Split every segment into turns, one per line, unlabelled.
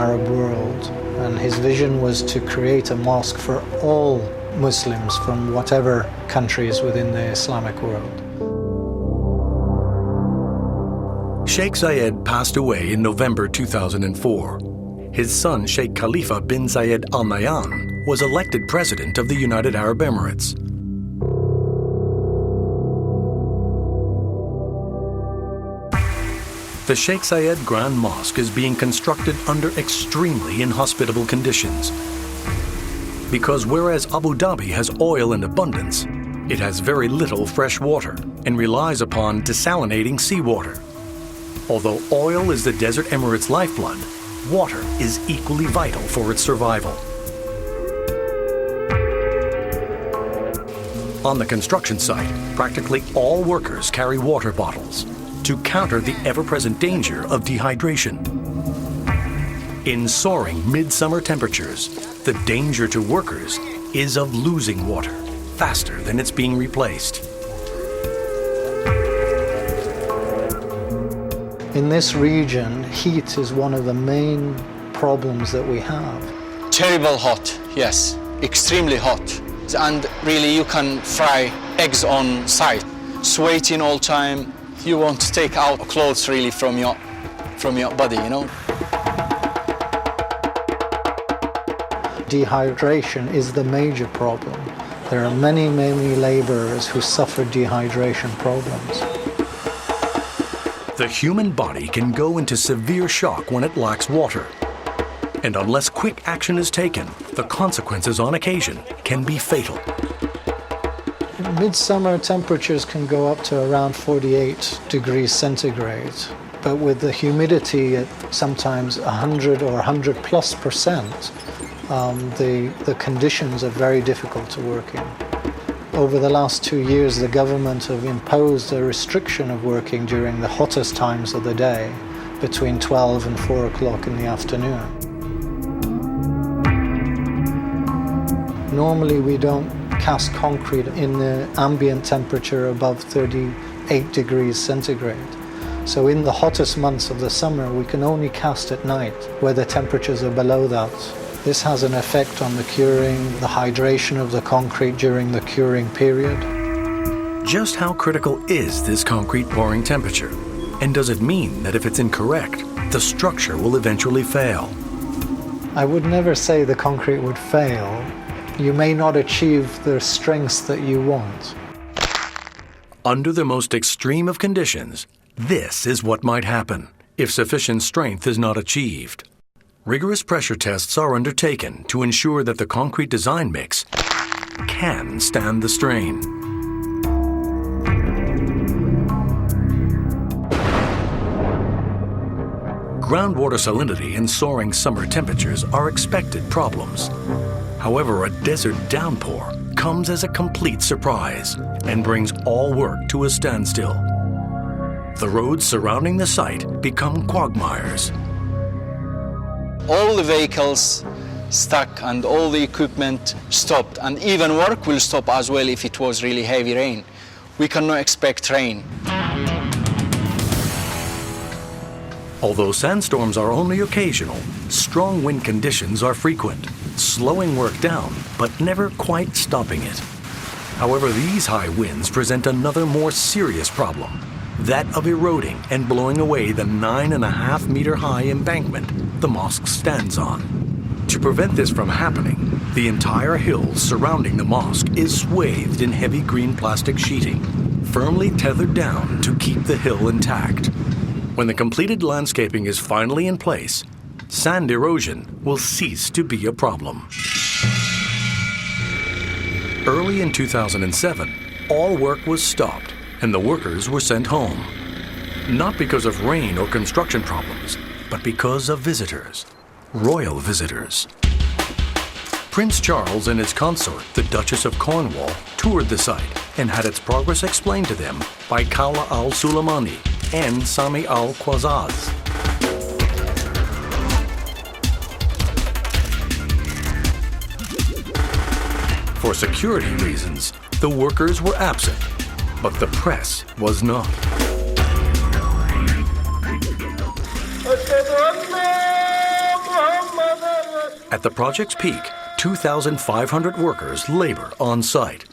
Arab world, and his vision was to create a mosque for all Muslims from whatever countries within the Islamic world.
Sheikh Zayed passed away in November 2004. His son, Sheikh Khalifa bin Zayed Al Nahyan, was elected president of the United Arab Emirates. The Sheikh Zayed Grand Mosque is being constructed under extremely inhospitable conditions. Because whereas Abu Dhabi has oil in abundance, it has very little fresh water and relies upon desalinating seawater. Although oil is the desert emirate's lifeblood, water is equally vital for its survival. On the construction site, practically all workers carry water bottles to counter the ever-present danger of dehydration. In soaring midsummer temperatures, the danger to workers is of losing water faster than it's being replaced.
In this region, heat is one of the main problems that we have.
Terrible hot, yes, extremely hot. And really you can fry eggs on site. Sweating all time, you won't take out clothes really from your body, you know.
Dehydration is the major problem. There are many, many laborers who suffer dehydration problems.
The human body can go into severe shock when it lacks water. And unless quick action is taken, the consequences on occasion can be fatal.
Midsummer temperatures can go up to around 48 degrees centigrade, but with the humidity at sometimes 100 or 100+%, the conditions are very difficult to work in. Over the last 2 years, the government have imposed a restriction of working during the hottest times of the day, between 12 and 4 o'clock in the afternoon. Normally we don't cast concrete in the ambient temperature above 38 degrees centigrade. So in the hottest months of the summer, we can only cast at night, where the temperatures are below that. This has an effect on the curing, the hydration of the concrete during the curing period.
Just how critical is this concrete pouring temperature? And does it mean that if it's incorrect, the structure will eventually fail?
I would never say the concrete would fail. You may not achieve the strengths that you want.
Under the most extreme of conditions, this is what might happen if sufficient strength is not achieved. Rigorous pressure tests are undertaken to ensure that the concrete design mix can stand the strain. Groundwater salinity and soaring summer temperatures are expected problems. However, a desert downpour comes as a complete surprise and brings all work to a standstill. The roads surrounding the site become quagmires.
All the vehicles stuck and all the equipment stopped, and even work will stop as well if it was really heavy rain. We cannot expect rain.
Although sandstorms are only occasional, strong wind conditions are frequent, slowing work down but never quite stopping it. However, these high winds present another more serious problem, that of eroding and blowing away the 9.5-meter high embankment the mosque stands on. To prevent this from happening, the entire hill surrounding the mosque is swathed in heavy green plastic sheeting, firmly tethered down to keep the hill intact. When the completed landscaping is finally in place, sand erosion will cease to be a problem. Early in 2007, all work was stopped and the workers were sent home. Not because of rain or construction problems, but because of visitors, royal visitors. Prince Charles and his consort, the Duchess of Cornwall, toured the site and had its progress explained to them by Khawla al-Suleimani and Sami al-Quazaz. For security reasons, the workers were absent, but the press was not.
أشهد أن لا
At the project's peak, 2,500 workers labor on site.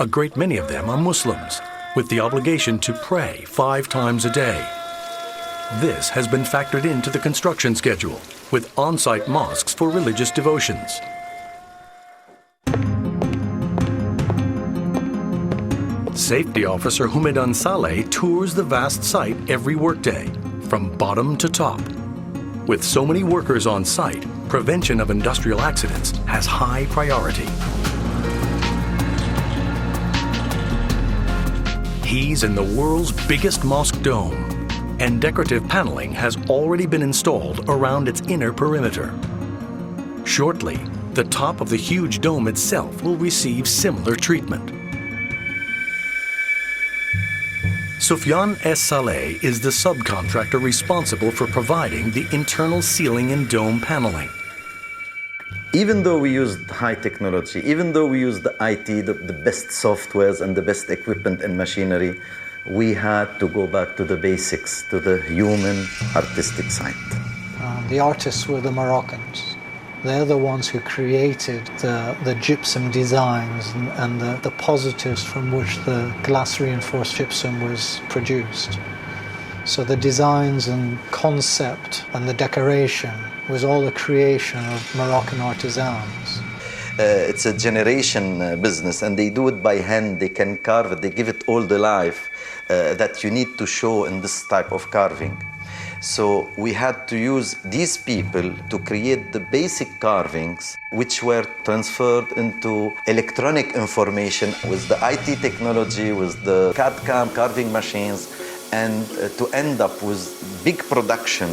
A great many of them are Muslims, with the obligation to pray 5 times a day. This has been factored into the construction schedule, with on-site mosques for religious devotions. Safety officer Humedan Saleh tours the vast site every workday, from bottom to top. With so many workers on site, prevention of industrial accidents has high priority. He's in the world's biggest mosque dome, and decorative paneling has already been installed around its inner perimeter. Shortly, the top of the huge dome itself will receive similar treatment. Sufyan S. Saleh is the subcontractor responsible for providing the internal ceiling and dome paneling.
Even though we used high technology, even though we used the IT, the best softwares and the best equipment and machinery, we had to go back to the basics, to the human artistic side.
The artists were the Moroccans. They're the ones who created the gypsum designs and the positives from which the glass-reinforced gypsum was produced. So the designs and concept and the decoration was all the creation of Moroccan artisans.
It's a generation business, and they do it by hand. They can carve it, they give it all the life that you need to show in this type of carving. So we had to use these people to create the basic carvings, which were transferred into electronic information with the IT technology, with the CAD/CAM carving machines, and to end up with big production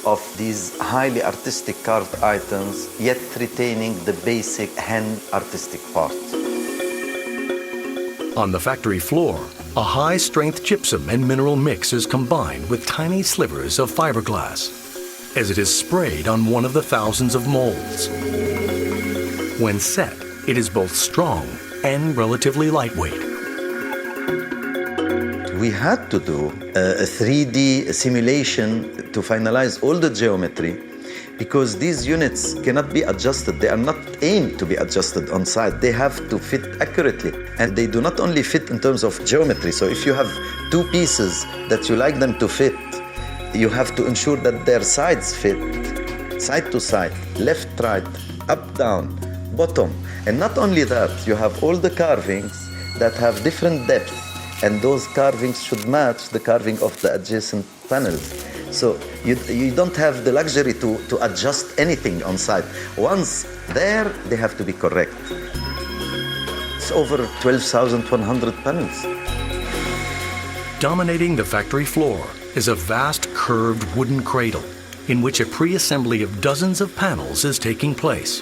of these highly artistic carved items, yet retaining the basic hand artistic part.
On the factory floor, a high-strength gypsum and mineral mix is combined with tiny slivers of fiberglass as it is sprayed on one of the thousands of molds. When set, it is both strong and relatively lightweight.
We had to do a 3D simulation to finalize all the geometry, because these units cannot be adjusted. They are not aimed to be adjusted on site. They have to fit accurately. And they do not only fit in terms of geometry. So if you have 2 pieces that you like them to fit, you have to ensure that their sides fit, side to side, left, right, up, down, bottom. And not only that, you have all the carvings that have different depths, and those carvings should match the carving of the adjacent panels. So you don't have the luxury to adjust anything on site. Once there, they have to be correct. It's over 12,100 panels.
Dominating the factory floor is a vast curved wooden cradle in which a pre-assembly of dozens of panels is taking place.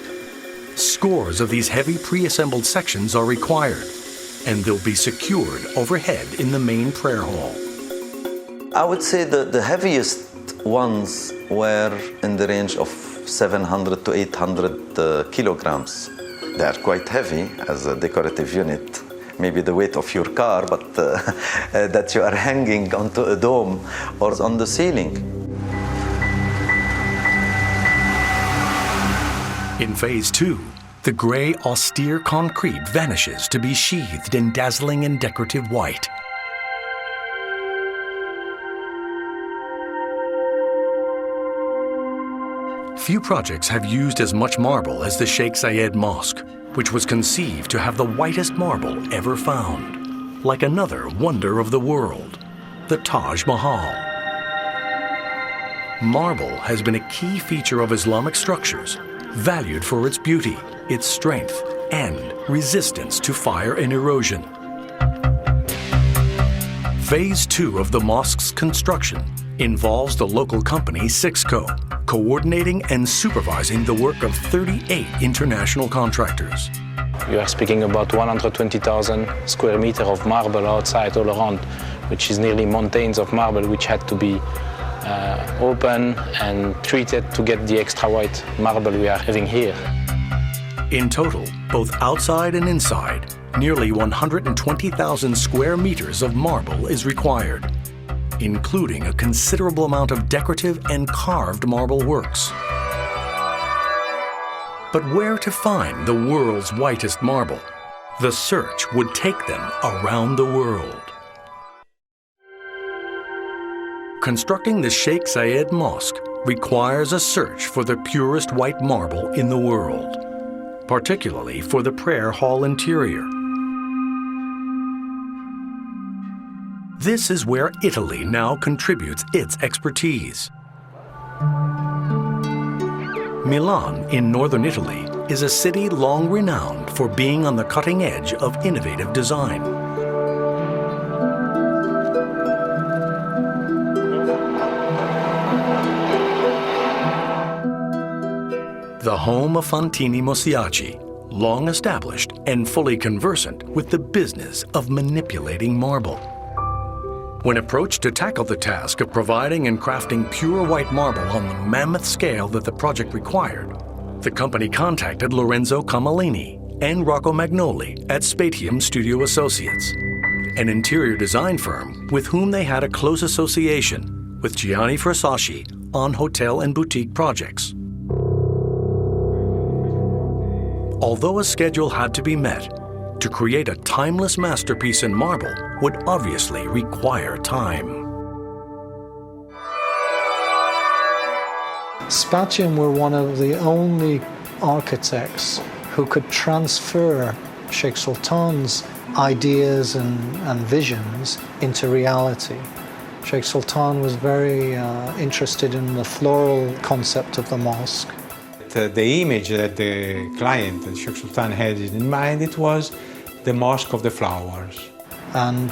Scores of these heavy pre-assembled sections are required, and they'll be secured overhead in the main prayer hall.
I would say the heaviest ones were in the range of 700 to 800 kilograms. They are quite heavy as a decorative unit. Maybe the weight of your car, but that you are hanging onto a dome or on the ceiling.
In Phase 2, the gray, austere concrete vanishes to be sheathed in dazzling and decorative white. Few projects have used as much marble as the Sheikh Zayed Mosque, which was conceived to have the whitest marble ever found, like another wonder of the world, the Taj Mahal. Marble has been a key feature of Islamic structures, valued for its beauty, its strength, and resistance to fire and erosion. Phase 2 of the mosque's construction involves the local company Sixco, coordinating and supervising the work of 38 international contractors.
You are speaking about 120,000 square meters of marble outside all around, which is nearly mountains of marble which had to be open and treated to get the extra white marble we are having here.
In total, both outside and inside, nearly 120,000 square meters of marble is required, including a considerable amount of decorative and carved marble works. But where to find the world's whitest marble? The search would take them around the world. Constructing the Sheikh Zayed Mosque requires a search for the purest white marble in the world, particularly for the prayer hall interior. This is where Italy now contributes its expertise. Milan in northern Italy is a city long renowned for being on the cutting edge of innovative design. The home of Fantini Mosiaci, long established and fully conversant with the business of manipulating marble. When approached to tackle the task of providing and crafting pure white marble on the mammoth scale that the project required, the company contacted Lorenzo Camallini and Rocco Magnoli at Spatium Studio Associates, an interior design firm with whom they had a close association with Gianni Versace on hotel and boutique projects. Although a schedule had to be met, to create a timeless masterpiece in marble would obviously require time.
Spatium were one of the only architects who could transfer Sheikh Sultan's ideas and visions into reality. Sheikh Sultan was very interested in the floral concept of the mosque.
The image that the client, Sheikh Sultan, had in mind, it was the Mosque of the Flowers.
And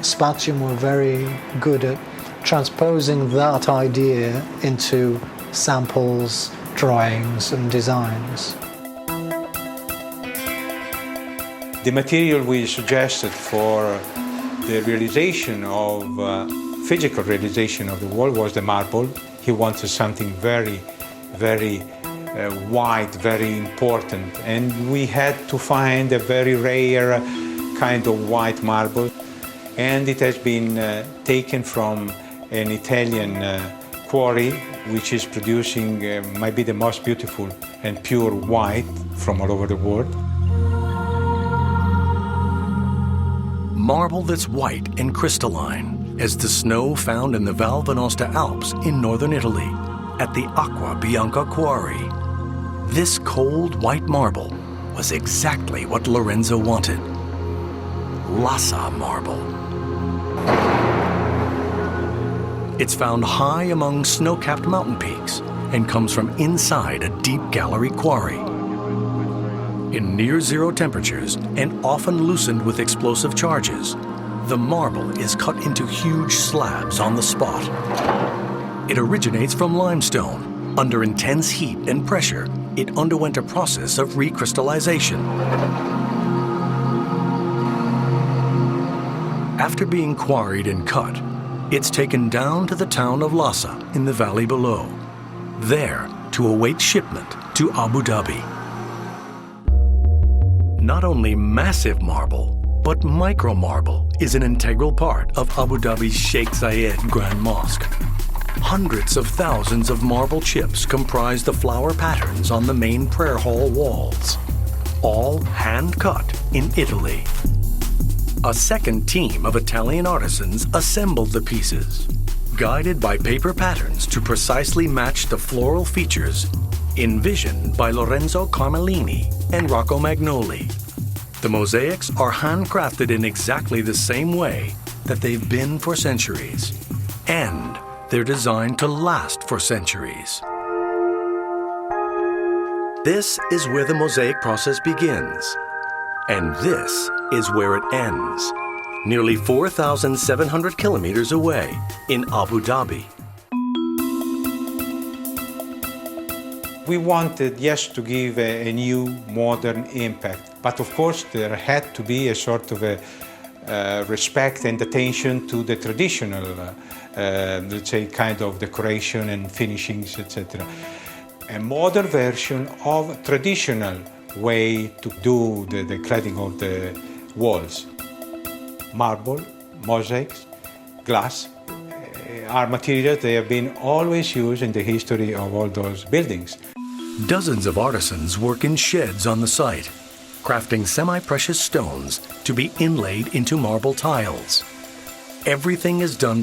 Spatium were very good at transposing that idea into samples, drawings and designs.
The material we suggested for the realization of, physical realization of the wall was the marble. He wanted something very white, very important, and we had to find a very rare kind of white marble, and it has been taken from an Italian quarry which is producing maybe the most beautiful and pure white from all over the world.
Marble that's white and crystalline as the snow found in the Val Venosta Alps in northern Italy at the Acqua Bianca quarry. This cold white marble was exactly what Lorenzo wanted. Lassa marble. It's found high among snow-capped mountain peaks and comes from inside a deep gallery quarry. In near-zero temperatures and often loosened with explosive charges, the marble is cut into huge slabs on the spot. It originates from limestone. Under intense heat and pressure, it underwent a process of recrystallization. After being quarried and cut, it's taken down to the town of Lassa in the valley below, there to await shipment to Abu Dhabi. Not only massive marble, but micro marble is an integral part of Abu Dhabi's Sheikh Zayed Grand Mosque. Hundreds of thousands of marble chips comprise the flower patterns on the main prayer hall walls, all hand-cut in Italy. A second team of Italian artisans assembled the pieces, guided by paper patterns to precisely match the floral features envisioned by Lorenzo Carmellini and Rocco Magnoli. The mosaics are handcrafted in exactly the same way that they've been for centuries, and they're designed to last for centuries. This is where the mosaic process begins, and this is where it ends, nearly 4,700 kilometers away in Abu Dhabi.
We wanted, yes, to give a new, modern impact, but of course there had to be a sort of a respect and attention to the traditional, let's say, kind of decoration and finishings, etc. A modern version of traditional way to do the cladding of the walls. Marble, mosaics, glass are materials that have been always used in the history of all those buildings.
Dozens of artisans work in sheds on the site, crafting semi-precious stones to be inlaid into marble tiles. Everything is done